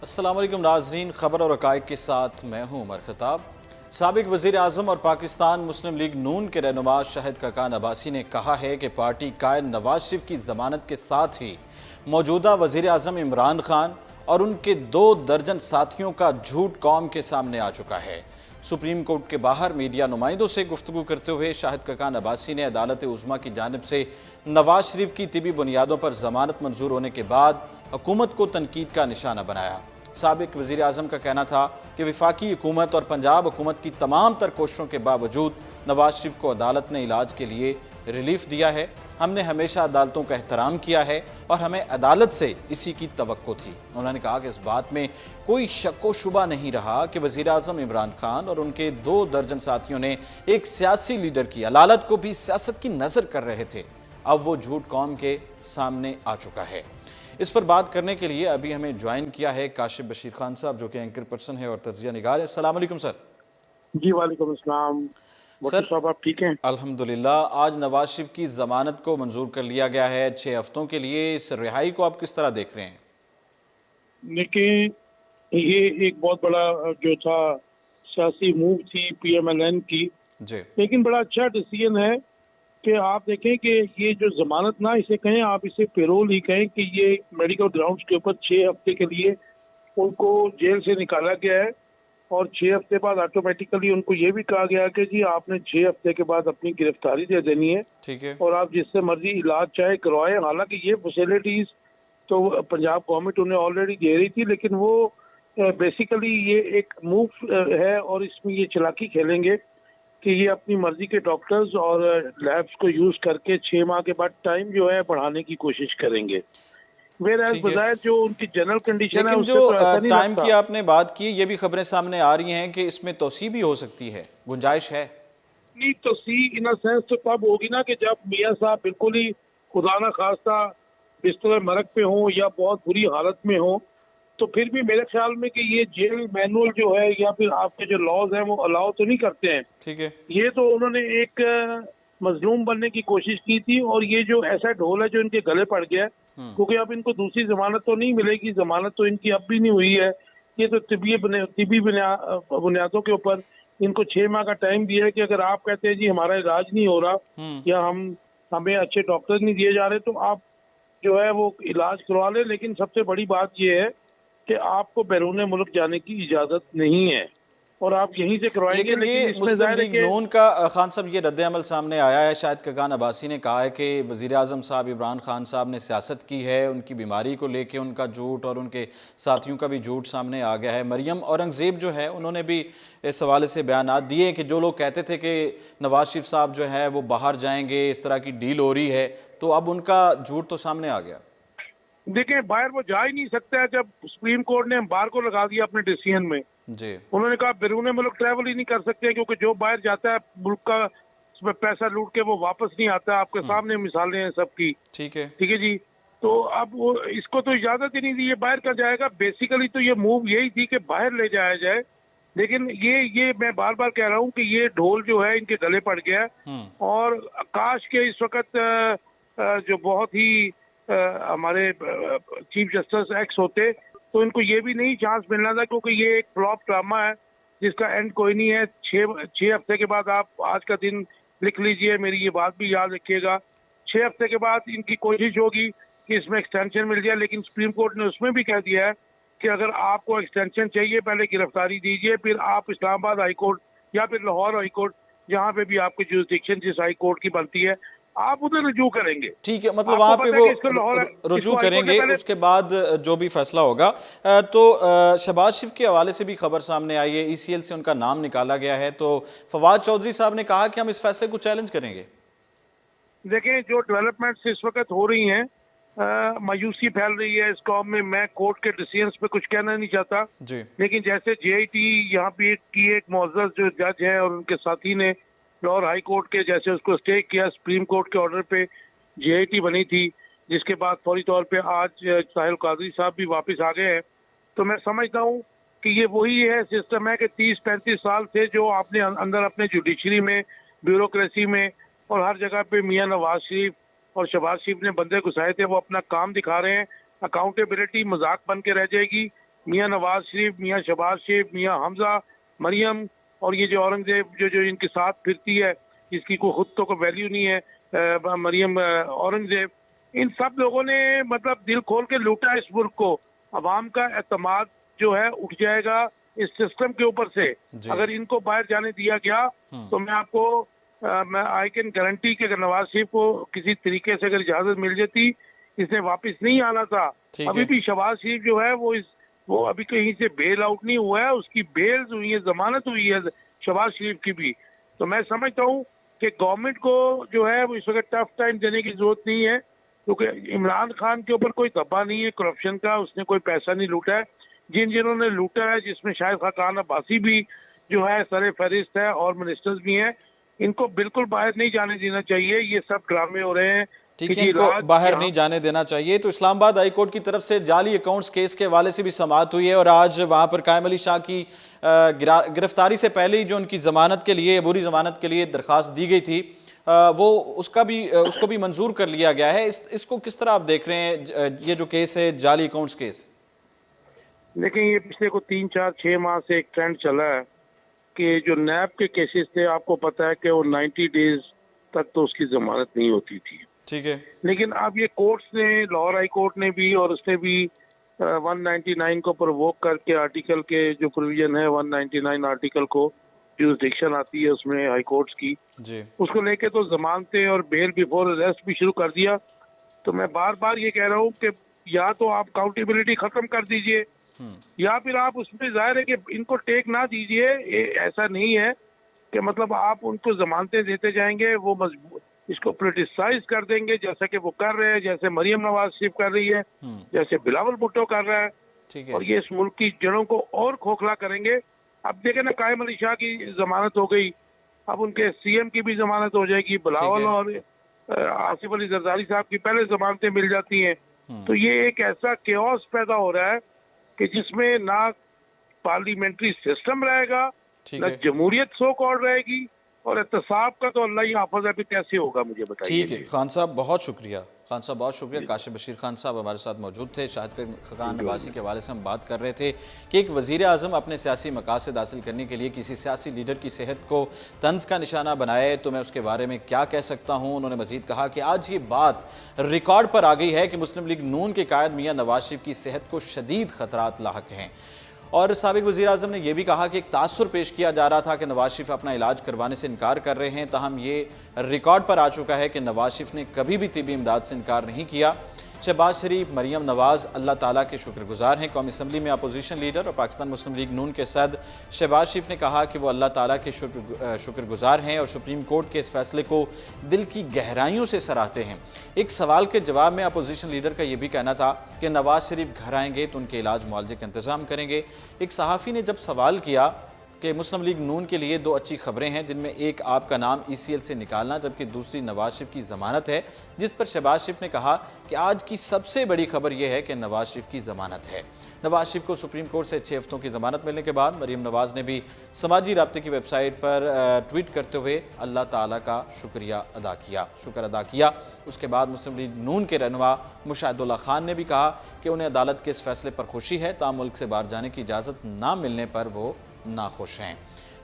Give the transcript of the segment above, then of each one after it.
अस्सलाम वालेकुम नाज़रीन, खबर और हक़ाइक़ के साथ मैं हूँ उमर खताब। साबिक़ वज़ीर आज़म और पाकिस्तान मुस्लिम लीग नून के रहनुमा शाहिद खकान अब्बासी ने कहा है कि पार्टी कायद नवाज शरीफ की ज़मानत के साथ ही मौजूदा वज़ीर आज़म इमरान खान और उनके 2 दर्जन साथियों का झूठ कौम के सामने आ चुका है। सुप्रीम कोर्ट के बाहर मीडिया नुमाइंदों से गुफ्तगू करते हुए शाहिद खकान अब्बासी ने अदालत उज़्मा की जानिब से नवाज शरीफ की तिबी बुनियादों पर ज़मानत मंजूर होने के बाद हुकूमत को तनकीद का निशाना बनाया। साबिक़ वज़ीर आज़म का कहना था कि वफाकी हुकूमत और पंजाब हुकूमत की तमाम तर कोशिशों के बावजूद नवाज शरीफ को अदालत ने इलाज के लिए रिलीफ दिया है। हमने हमेशा अदालतों का एहतराम किया है और हमें अदालत से इसी की तवक्को थी। उन्होंने कहा कि इस बात में कोई शक व शुबा नहीं रहा कि वज़ीर आज़म इमरान खान और उनके 2 दर्जन साथियों ने एक सियासी लीडर की अदालत को भी सियासत की नज़र कर रहे थे। अब वो झूठ कौम के सामने आ चुका है। इस पर बात करने के लिए अभी हमें ज्वाइन किया है काशिफ बशीर खान साहब, जो कि एंकर पर्सन है और तज्जिया निगार है। अस्सलाम वालेकुम सर। जी वालेकुम अस्सलाम। सर साहब आप ठीक हैं? अल्हम्दुलिल्लाह। आज नवाज शरीफ की ज़मानत को मंजूर कर लिया गया है 6 हफ्तों के लिए। इस रिहाई को आप किस तरह देख रहे हैं? देखिए, ये एक बहुत बड़ा जो था सियासी मूव थी पीएमएलएन की, जी लेकिन बड़ा अच्छा डिसीजन है कि आप देखें कि ये जो जमानत ना इसे कहें, आप इसे पेरोल ही कहें कि ये मेडिकल ग्राउंड्स के ऊपर 6 हफ्ते के लिए उनको जेल से निकाला गया है और 6 हफ्ते बाद ऑटोमेटिकली उनको ये भी कहा गया कि जी आपने 6 हफ्ते के बाद अपनी गिरफ्तारी दे देनी है ठीक है। और आप जिससे मर्जी इलाज चाहे करवाएं। हालांकि ये फैसिलिटीज तो पंजाब गवर्नमेंट उन्हें ऑलरेडी दे रही थी, लेकिन वो बेसिकली ये एक मूव है और इसमें ये चालाकी खेलेंगे कि ये अपनी मर्जी के डॉक्टर्स और लैब्स को यूज करके 6 माह के बाद टाइम जो है बढ़ाने की कोशिश करेंगे। वेयर ठीक है, बजाय जो उनकी जनरल कंडीशन है लेकिन जो उससे तो ऐसा नहीं टाइम लगता। की आपने बात की, ये भी खबरें सामने आ रही हैं कि इसमें तोसी भी हो सकती है, गुंजाइश है। नहीं तो सी इन अ सेंस तो तब होगी ना कि जब मियाँ साहब बिल्कुल ही खुदा ना खास्ता बिस्तर मरग पे हो या बहुत बुरी हालत में हो, तो फिर भी मेरे ख्याल में कि ये जेल मैनुअल जो है या फिर आपके जो लॉज हैं वो अलाउ तो नहीं करते हैं। ठीक है। ये तो उन्होंने एक मजलूम बनने की कोशिश की थी और ये जो ऐसा ढोल है जो इनके गले पड़ गया है, क्योंकि अब इनको दूसरी जमानत तो नहीं मिलेगी, जमानत तो इनकी अब भी नहीं हुई है। ये तो तिबी बुनियादों के ऊपर इनको 6 माह का टाइम दिया है कि अगर आप कहते हैं जी हमारा इलाज नहीं हो रहा या हमें अच्छे डॉक्टर नहीं दिए जा रहे, तो आप जो है वो इलाज करवा ले। लेकिन सबसे बड़ी बात ये है कि आपको बैरून मुल्क जाने की इजाजत नहीं है और आप यहीं से करवाएंगे। लेकिन ये लेकिन इसमें मुस्लिम जाहिर है लीग कि नून का खान साहब ये रद्द अमल सामने आया है। शाहिद खकान अब्बासी ने कहा है कि वज़ीर आज़म साहब इमरान खान साहब ने सियासत की है, उनकी बीमारी को लेके उनका झूठ और उनके साथियों का भी झूठ सामने आ गया है। मरियम औरंगज़ेब जो है उन्होंने भी इस हवाले से बयानात दिए कि जो लोग कहते थे कि नवाज शरीफ साहब जो है वो बाहर जाएंगे, इस तरह की डील हो रही है, तो अब उनका झूठ तो सामने आ गया। देखिए, बाहर वो जा ही नहीं सकता है जब सुप्रीम कोर्ट ने एम्बार्गो लगा दिया अपने डिसीजन में। जी उन्होंने कहा बैरून मुल्क ट्रैवल ही नहीं कर सकते, क्योंकि जो बाहर जाता है मुल्क का उसमें पैसा लूट के वो वापस नहीं आता। आपके सामने मिसालें हैं सबकी। ठीक है। ठीक है जी। तो अब वो इसको तो इजाजत ही नहीं दी, ये बाहर का जाएगा। बेसिकली तो ये मूव यही थी कि बाहर ले जाया जाए, लेकिन ये मैं बार बार कह रहा हूँ कि ये ढोल जो है इनके गले पड़ गया है। और काश के इस वक्त जो बहुत ही हमारे चीफ जस्टिस एक्स होते तो इनको ये भी नहीं चांस मिलना था, क्योंकि ये एक फ्लॉप ड्रामा है जिसका एंड कोई नहीं है। 6 हफ्ते के बाद आप आज का दिन लिख लीजिए, मेरी ये बात भी याद रखिएगा। 6 हफ्ते के बाद इनकी कोशिश होगी कि इसमें एक्सटेंशन मिल जाए, लेकिन सुप्रीम कोर्ट ने उसमें भी कह दिया है कि अगर आपको एक्सटेंशन चाहिए पहले गिरफ्तारी दीजिए, फिर आप इस्लामाबाद हाई कोर्ट या फिर लाहौर हाई कोर्ट, जहाँ पे भी आपकी जुरिस्डिक्शन जिस हाई कोर्ट की बनती है, आप उधर रुजू करेंगे। ठीक है, मतलब वहाँ पे वो रुजू करेंगे, उसके बाद जो भी फैसला होगा। तो शहबाज शरीफ के हवाले से भी खबर सामने आई है, ईसीएल से उनका नाम निकाला गया है, तो फवाद चौधरी साहब ने कहा कि हम इस फैसले को चैलेंज करेंगे। देखें, जो डेवलपमेंट्स इस वक्त हो रही हैं, मायूसी फैल रही है इस कौम में। मैं कोर्ट के डिसीजंस पे कुछ कहना नहीं चाहता जी। लेकिन जैसे जेआईटी यहाँ पे की एक मुअज़्ज़ज़ जो जज है और उनके साथी ने लाहौर हाई कोर्ट के जैसे उसको स्टे किया, सुप्रीम कोर्ट के ऑर्डर पे जेआईटी बनी थी, जिसके बाद फौरी तौर पे आज साहिल कादरी साहब भी वापस आ गए हैं। तो मैं समझता हूँ कि ये वही है सिस्टम है कि 30-35 साल से जो आपने अंदर अपने जुडिशरी में, ब्यूरोक्रेसी में और हर जगह पे मियाँ नवाज शरीफ और शहबाज शरीफ ने बंदे घुसाए थे, वो अपना काम दिखा रहे हैं। अकाउंटेबिलिटी मजाक बन के रह जाएगी। मियाँ नवाज शरीफ, मियाँ शहबाज शरीफ, मियाँ हमजा, मरियम और ये जो औरंगजेब जो इनके साथ फिरती है, इसकी कोई खुद तो कोई वैल्यू नहीं है, मरियम औरंगजेब, इन सब लोगों ने मतलब दिल खोल के लूटा इस मुल्क को। अवाम का एतमाद जो है उठ जाएगा इस सिस्टम के ऊपर से। अगर इनको बाहर जाने दिया गया तो मैं आपको मैं आई कैन गारंटी कि अगर नवाज शरीफ को किसी तरीके से अगर इजाजत मिल जाती, इसने वापस नहीं आना था। अभी भी शहबाज शरीफ जो है वो अभी कहीं से बेल आउट नहीं हुआ है, उसकी बेल्स हुई है, जमानत हुई है शहबाज शरीफ की भी। तो मैं समझता हूँ कि गवर्नमेंट को जो है वो इस वक्त टफ टाइम देने की जरूरत नहीं है, क्योंकि इमरान खान के ऊपर कोई दबा नहीं है करप्शन का, उसने कोई पैसा नहीं लूटा है। जिन्होंने लूटा है, जिसमें शायद खाकान अब्बासी भी जो है सरे फहरिस्त है और मिनिस्टर्स भी हैं, इनको बिल्कुल बाहर नहीं जाने देना चाहिए। ये सब ड्रामे हो रहे हैं, ठीक है, इनको बाहर नहीं जाने देना चाहिए। तो इस्लामाबाद हाईकोर्ट की तरफ से जाली अकाउंट्स केस के हवाले से भी समाअत हुई है और आज वहां पर कायम अली शाह की गिरफ्तारी से पहले ही जो उनकी जमानत के लिए, अबूरी जमानत के लिए दरखास्त दी गई थी, वो उसको भी मंजूर कर लिया गया है। इसको किस तरह आप देख रहे हैं, ये जो केस है जाली अकाउंट्स केस? लेकिन ये पिछले को 3, 4, 6 माह से एक ट्रेंड चला है कि जो नैब के केसेस थे, आपको पता है कि वो 90 डेज तक तो उसकी जमानत नहीं होती थी, ठीक है। लेकिन अब ये कोर्ट्स ने, लाहौर हाई कोर्ट ने भी और उसने भी 199 को प्रोवोक करके आर्टिकल के जो प्रोविजन है 199 आर्टिकल को जुरिसडिक्शन आती है उसमें हाई कोर्ट्स की जी, उसको लेके तो जमानतें और बेल बिफोर अरेस्ट भी शुरू कर दिया। तो मैं बार बार ये कह रहा हूँ कि या तो आप अकाउंटेबिलिटी खत्म कर दीजिए या फिर आप उसमें जाहिर है कि इनको टेक ना दीजिए। ऐसा नहीं है कि मतलब आप उनको जमानतें देते जाएंगे, वो मजबूत इसको पोलिटिसाइज कर देंगे जैसा कि वो कर रहे हैं, जैसे मरियम नवाज शरीफ कर रही है, जैसे बिलावल भुट्टो कर रहा है, और ये इस मुल्क की जड़ों को और खोखला करेंगे। अब देखें ना, कायम अली शाह की जमानत हो गई, अब उनके सीएम की भी जमानत हो जाएगी, बिलावल और आसिफ अली जरदारी साहब की पहले जमानतें मिल जाती हैं। तो ये एक ऐसा केओस पैदा हो रहा है कि जिसमें ना पार्लियामेंट्री सिस्टम रहेगा, ना जमहूरियत सो कॉल्ड रहेगी, और एहतसाब का तो अल्लाह ही हाफिज़ है, कैसे होगा मुझे बताइए। ठीक है खान साहब, बहुत शुक्रिया। खान साहब बहुत शुक्रिया। काशिफ बशीर खान साहब हमारे साथ मौजूद थे। शाहिद खाकान नवासी के हवाले से हम बात कर रहे थे कि एक वज़ीर आज़म अपने सियासी मकासद हासिल करने के लिए किसी सियासी लीडर की सेहत को तंज का निशाना बनाए तो मैं उसके बारे में क्या कह सकता हूँ। उन्होंने मजीद कहा कि आज ये बात रिकॉर्ड पर आ गई है कि मुस्लिम लीग नून के कायद मियाँ नवाज शरीफ की सेहत को शदीद खतरात लाहक हैं। और साबिक वज़ीर आज़म ने यह भी कहा कि एक तासुर पेश किया जा रहा था कि नवाज शरीफ अपना इलाज करवाने से इनकार कर रहे हैं, ताहम ये रिकॉर्ड पर आ चुका है कि नवाज शरीफ ने कभी भी तिबी इमदाद से इनकार नहीं किया। शहबाज शरीफ, मरियम नवाज अल्लाह ताला के शुक्रगुजार हैं। कौमी असम्बली में अपोजिशन लीडर और पाकिस्तान मुस्लिम लीग नून के सदर शहबाज शरीफ ने कहा कि वो अल्लाह ताला के शुक्रगुजार हैं और सुप्रीम कोर्ट के इस फैसले को दिल की गहराइयों से सराहते हैं। एक सवाल के जवाब में अपोजिशन लीडर का ये भी कहना था कि नवाज शरीफ घर आएंगे तो उनके इलाज मुआवजे का इंतजाम करेंगे। एक सहाफ़ी ने जब सवाल किया कि मुस्लिम लीग नून के लिए 2 अच्छी खबरें हैं, जिनमें एक आपका नाम ECL से निकालना जबकि दूसरी नवाज शरीफ की ज़मानत है, जिस पर शहबाज शरीफ ने कहा कि आज की सबसे बड़ी खबर यह है कि नवाज शरीफ की ज़मानत है। नवाज शरीफ को सुप्रीम कोर्ट से 6 हफ्तों की ज़मानत मिलने के बाद मरीम नवाज ने भी समाजी राब्ते की वेबसाइट पर ट्वीट करते हुए अल्लाह ताला का शुक्र अदा किया। उसके बाद मुस्लिम लीग नून के रहनुमा मुशाहिदुल्लाह खान ने भी कहा कि उन्हें अदालत के इस फैसले पर खुशी है, ताम मुल्क से बाहर जाने की इजाज़त ना मिलने पर वो नाखुश हैं।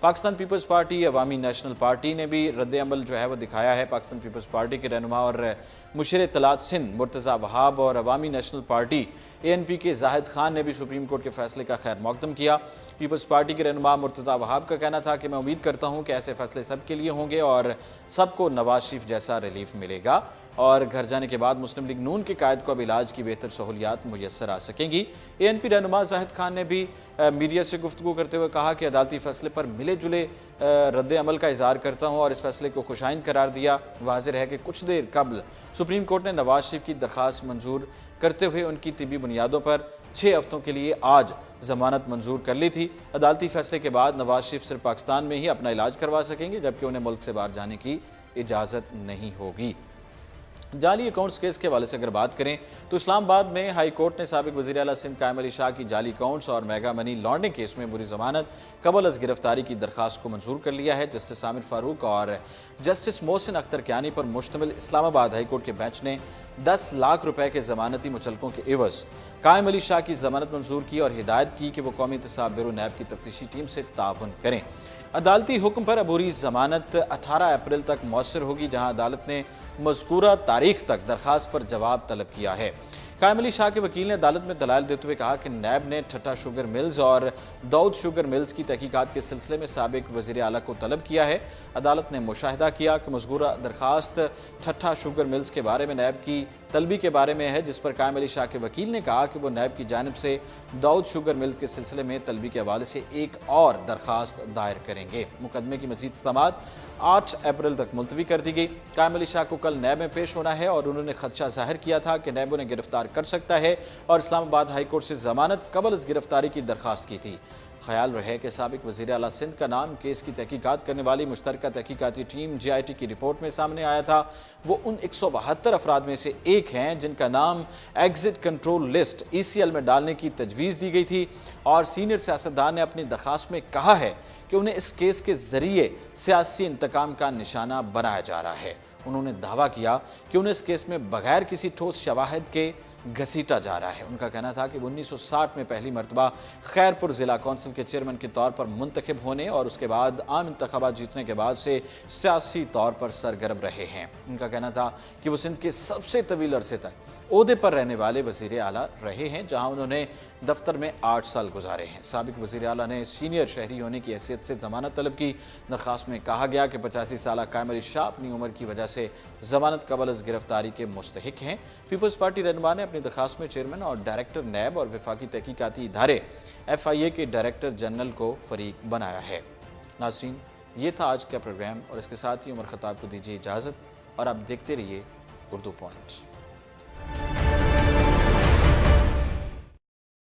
पाकिस्तान पीपल्स पार्टी, अवामी नेशनल पार्टी ने भी रद्द अमल जो है वो दिखाया है। पाकिस्तान पीपल्स पार्टी के रहनुमा और मुशीर इत्तलात सिंध मुर्तज़ा वहाब और अवामी नेशनल पार्टी ANP के जाहिद खान ने भी सुप्रीम कोर्ट के फैसले का खैर मकदम किया। पीपल्स पार्टी के रहनुमा मुर्तज़ा वहाब का कहना था कि मैं उम्मीद करता हूँ कि ऐसे फैसले सबके लिए होंगे और सबको नवाज शरीफ जैसा रिलीफ मिलेगा और घर जाने के बाद मुस्लिम लीग नून के कायद को अब इलाज की बेहतर सहूलियात मुयस्सर आ सकेंगी। ANP रहनुमा जाहिद खान ने भी मीडिया से गुफ्तगू करते हुए कहा कि अदालती फैसले पर मिले जुले रद्द अमल का इजहार करता हूँ और इस फैसले को खुशाइन करार दिया। वाज़ेह है कि कुछ देर कबल सुप्रीम कोर्ट ने नवाज शरीफ की दरख्वास्त मंजूर करते हुए उनकी तिबी बुनियादों पर 6 हफ्तों के लिए आज जमानत मंजूर कर ली थी। अदालती फैसले के बाद नवाज शरीफ सिर्फ पाकिस्तान में ही अपना इलाज करवा सकेंगे, जबकि उन्हें मुल्क से बाहर जाने की इजाज़त नहीं होगी। जाली अकाउंट्स केस के हवाले से अगर बात करें तो इस्लामाबाद में हाई कोर्ट ने साबिक वज़ीर आला सिंध कायम अली शाह की जाली अकाउंट्स और मेगा मनी लॉन्ड्रिंग केस में बुरी जमानत कबल अज गिरफ्तारी की दरखास्त को मंजूर कर लिया है। जस्टिस आमिर फारूक और जस्टिस मोहसिन अख्तर कियानी पर मुश्तमिल इस्लामाबाद हाई कोर्ट के बेंच ने 10 लाख रुपए के जमानती मुचलकों के एवज कायम अली शाह की जमानत मंजूर की और हिदायत की कि वो कौमी इंतसाब ब्यूरो नैब की तफ्तीशी टीम से ताउन करें। अदालती हुक्म पर अबूरी जमानत 18 अप्रैल तक मौसर होगी, जहां अदालत ने मज़कूरा तारीख तक दरखास्त पर जवाब तलब किया है। कायम अली शाह के वकील ने अदालत में दलाइल देते हुए कहा कि नैब ने ठट्टा शुगर मिल्स और दाऊद शुगर मिल्स की तहकीकात के सिलसिले में साबिक वज़ीर आला को तलब किया है। अदालत ने मुशाहिदा किया कि मज़कूरा दरखास्त ठट्टा शुगर मिल्स के बारे में नैब की तलबी के बारे में है, जिस पर कायम अली शाह के वकील ने कहा कि वो नैब की जानिब से दाऊद शुगर मिल्स के सिलसिले में तलबी के हवाले से एक और दरखास्त दायर करेंगे। मुकदमे की मजीद समाअत 8 अप्रैल तक मुलतवी कर दी गई। कायम अली शाह को कल नैब में पेश होना है और उन्होंने खदशा जाहिर किया था कि नैब उन्हें गिरफ्तार कर सकता है और इस्लामाबाद हाई कोर्ट से जमानत कबल अज गिरफ्तारी की दरखास्त की थी। ख्याल रहे कि साबिक वज़ीर आला सिंध का नाम केस की तहकीकात करने वाली मुश्तरका तहकीकाती टीम JIT की रिपोर्ट में सामने आया था। वो उन 172 अफराद में से एक हैं जिनका नाम एग्जिट कंट्रोल लिस्ट ECL में डालने की तजवीज़ दी गई थी और सीनियर सियासतदान ने अपनी दरखास्त में कहा है कि उन्हें इस केस के जरिए सियासी इंतकाम का निशाना बनाया जा रहा है। उन्होंने दावा किया कि उन्हें इस केस में बगैर किसी ठोस शवाहिद के घसीटा जा रहा है। उनका कहना था कि 1960 में पहली मरतबा खैरपुर ज़िला कौंसिल के चेयरमैन के तौर पर मुंतखब होने और उसके बाद आम इंतखाबात जीतने के बाद से सियासी तौर पर सरगर्म रहे हैं। उनका कहना था कि वो सिंध के सबसे तवील अरसे तक ओहदे पर रहने वाले वज़ीर आला रहे हैं, जहां उन्होंने दफ्तर में 8 साल गुजारे हैं। साबिक वज़ीर आला ने सीनियर शहरी होने की हैसियत से जमानत तलब की। दरख्वास्त में कहा गया कि 85 साल कायम अली शाह अपनी उम्र की वजह से जमानत कबल अज गिरफ्तारी के मुस्तहिक हैं। पीपल्स पार्टी रहनुमा ने अपनी दरख्वास्त में चेयरमैन और डायरेक्टर नैब और वफाकी तहकीकाती इदारे FIA के डायरेक्टर जनरल को फरीक बनाया है। नाज़रीन, ये था आज का प्रोग्राम और इसके साथ ही उमर खताब को दीजिए इजाज़त और आप देखते रहिए उर्दू पॉइंट।